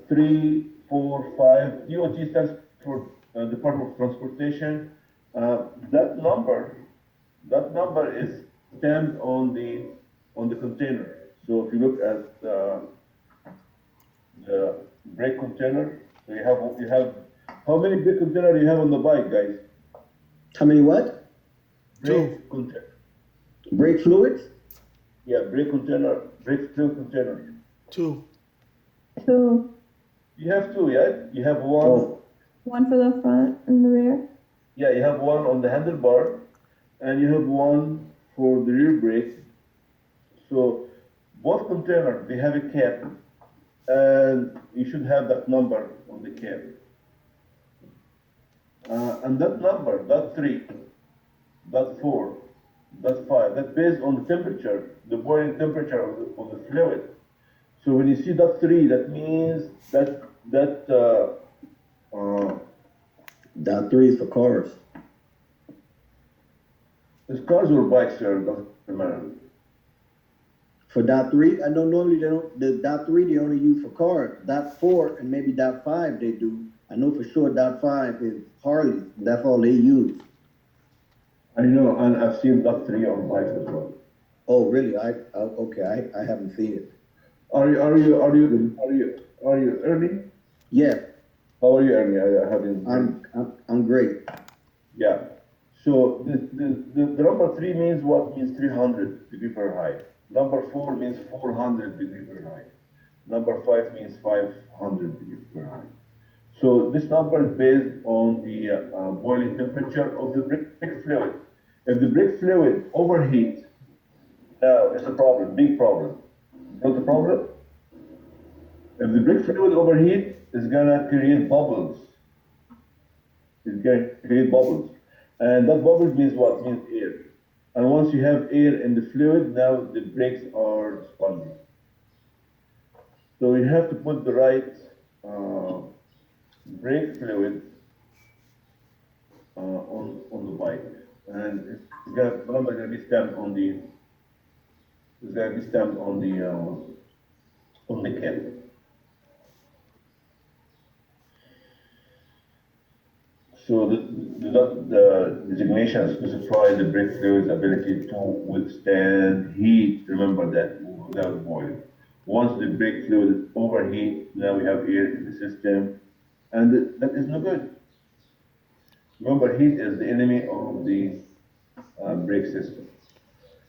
3, 4, 5. DOT stands for Department of Transportation. That number, that number is stamped on the container. So if you look at the brake container, so you have how many brake container you have on the bike, guys? How many what? Brake container. Brake fluids? Yeah, brake container, brake fluid container. 2. 2. You have two, yeah? You have one. Oh. One for the front and the rear. Yeah, you have one on the handlebar, and you have one for the rear brake. So both containers, they have a cap, and you should have that number on the cap. And that number, that 3, that 4, that 5, that's based on the temperature, the boiling temperature of the fluid. So when you see that 3, that means that Dot 3 is for cars. it's cars or bikes, sir, doesn't matter. For dot 3, I know normally they don't, the dot 3 they only use for cars. Dot 4 and maybe dot 5 they do. I know for sure dot 5 is Harley. That's all they use. I know, and I've seen that 3 on bikes as well. Oh, really? Okay, I haven't seen it. Are you Ernie? Yeah, How are you, Ernie? I haven't. I'm great. Yeah. So the number 3 means what? Means 300 degree Fahrenheit. Number 4 means 400 degree Fahrenheit. Number 5 means 500 degree Fahrenheit. So this number is based on the boiling temperature of the brake fluid. If the brake fluid overheats, now it's a problem, big problem. What's the problem? If the brake fluid overheat, it's gonna create bubbles. It's gonna create bubbles. And that bubbles means what? Means air. And once you have air in the fluid, now the brakes are spongy. So you have to put the right brake fluid on the bike. And it's gonna be stamped on the cap. So the designation specifies the brake fluid's ability to withstand heat. Remember that without boiling. Once the brake fluid overheat, now we have air in the system, and that is no good. Remember, heat is the enemy of the brake system.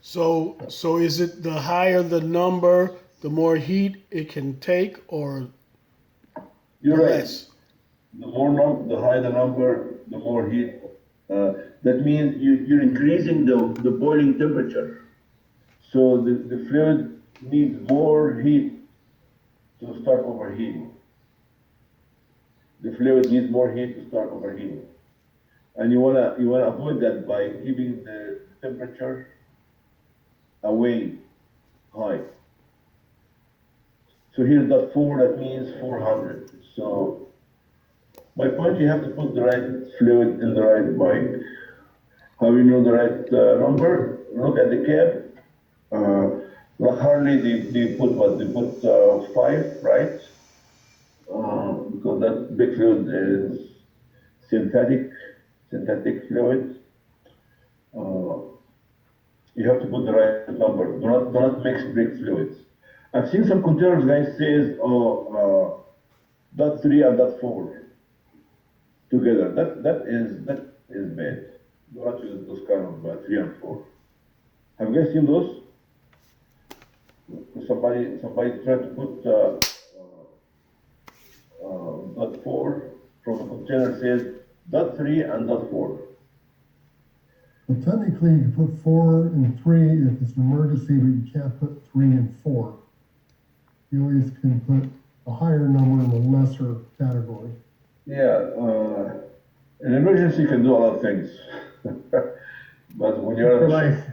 So is it the higher the number, the more heat it can take, or You're right. less? The higher the number, the more heat. That means you're increasing the boiling temperature. So the fluid needs more heat to start overheating. The fluid needs more heat to start overheating. And you wanna avoid that by keeping the temperature away high. So here's that 4, that means 400. So my point, you have to put the right fluid in the right bike. How you know the right number? Look at the cab. Like Harley, they put what? They put 5, right? Because that big fluid is synthetic fluid. You have to put the right number. Do not mix brake fluids. I've seen some containers guys says, that 3 and that 4 together. That is bad. Do not use those kind of 3 and 4. Have you guys seen those? Somebody tried to put that 4 from the container says that 3 and that 4. Well, technically, you can put 4 and 3 if it's an emergency, but you can't put 3 and 4. You always can put a higher number in a lesser category. Yeah, an emergency can do a lot of things. But when you're For life.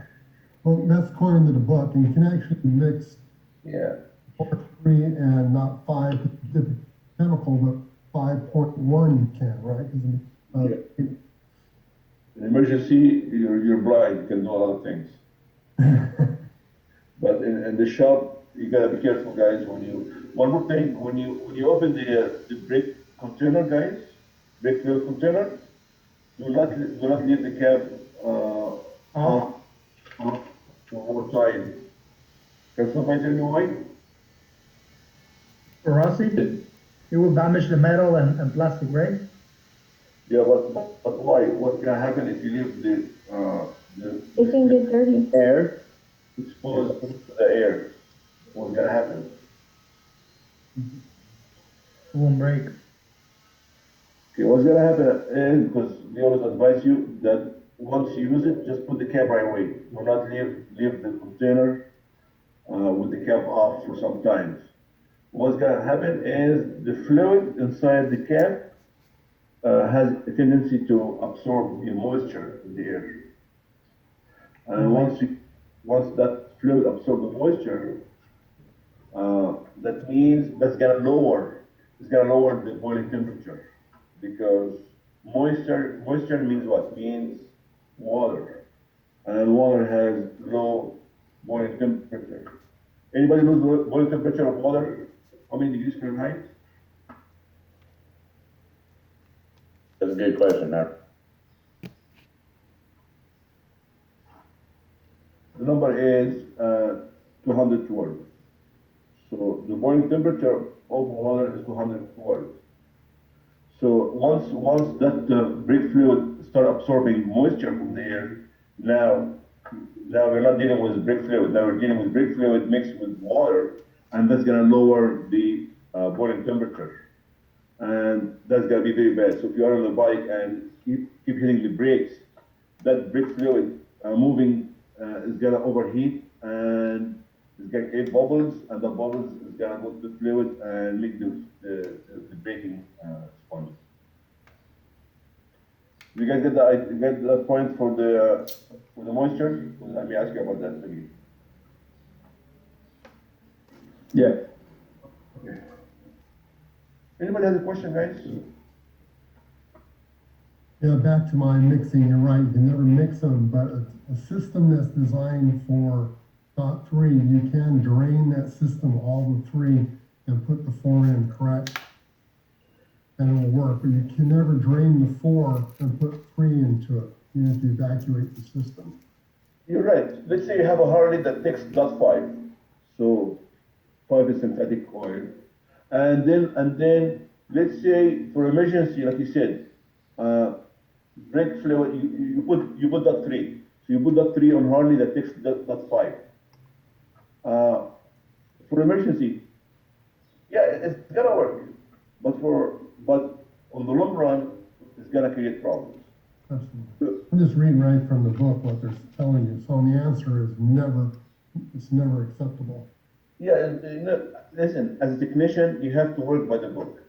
Well, that's according to the book, and you can actually mix yeah. 4, 3, and not 5 different chemical, but 5.1 you can, right? 'Cause, In emergency, you're blind, you can do a lot of things. But in the shop, you gotta be careful, guys, when one more thing, when you open the brake container, guys, brake fluid container, do not leave the cap, off for more time. Can somebody tell me why? Rossi, it will damage the metal and plastic, right? Yeah, but why? What's gonna happen if you leave It can get dirty. Air, exposed to the air? What's gonna happen? It won't break. Okay, what's gonna happen is, because we always advise you that once you use it, just put the cap right away. Do not leave the container with the cap off for some time. What's gonna happen is the fluid inside the cap has a tendency to absorb the moisture in the air. And once that fluid absorbs the moisture, that means it's gonna lower the boiling temperature, because moisture means what? Means water, and water has low boiling temperature. Anybody knows the boiling temperature of water? How many degrees Fahrenheit? That's a good question, huh? The number is 212. So the boiling temperature of water is 212. So once that brake fluid start absorbing moisture from the air, now we're not dealing with brake fluid. Now we're dealing with brake fluid mixed with water, and that's gonna lower the boiling temperature, and that's gonna be very bad. So if you are on the bike and keep hitting the brakes, that brake fluid moving is gonna overheat, and it's gonna create bubbles, and the bubbles is gonna go to the fluid and make the braking sponge. You guys get that point for the moisture? Let me ask you about that again. yeah. Okay. Anybody has a question, guys? Yeah, back to my mixing, you're right, you can never mix them, but a system that's designed for dot three, you can drain that system, all the three, and put the four in, correct? And it will work, but you can never drain the four and put three into it. You have to evacuate the system. You're right. Let's say you have a Harley that takes dot 5. So 5 is synthetic oil. And then let's say for emergency, like you said, brake fluid, you put dot 3. So you put dot 3 on Harley that takes dot 5. For emergency, yeah, it's gonna work. But on the long run, it's gonna create problems. Absolutely. I'm just reading right from the book what they're telling you, so the answer is it's never acceptable. Yeah, and listen, as a technician, you have to work by the book.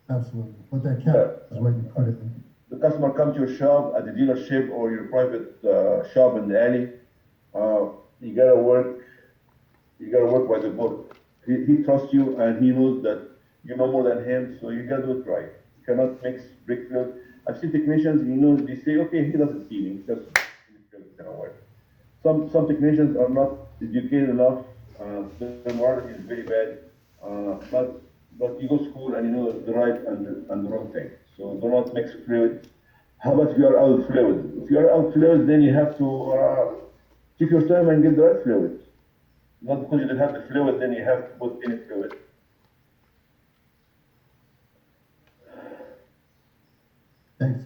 Absolutely. But that cap is what you put it in. The customer comes to your shop at the dealership or your private shop in the alley. You gotta work by the book. He trusts you, and he knows that you know more than him, so you gotta do it right. You cannot mix brake fluid. I've seen technicians, they say, okay, he doesn't see me, just it's gonna work. Some technicians are not educated enough. Their morality is very bad. But you go to school and you know the right and the wrong thing. So do not mix fluid. How about if you are out of fluid? If you are out of fluid, then you have to take your time and get the right fluid. Not because you don't have the fluid, then you have to put any fluid. Thanks.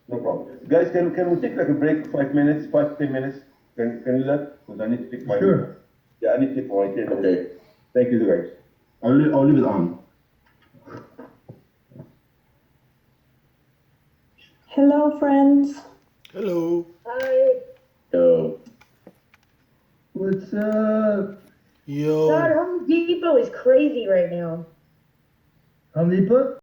No problem. Guys, can we take like a break, 5 minutes, 10 minutes? Can you do that? Because I need to take my... Sure. Yeah, I need to take my 10 minutes. Okay. Thank you, guys. I'll leave it on. Hello, friends. Hello. So, What's up? Yo. God, Home Depot is crazy right now. Home Depot?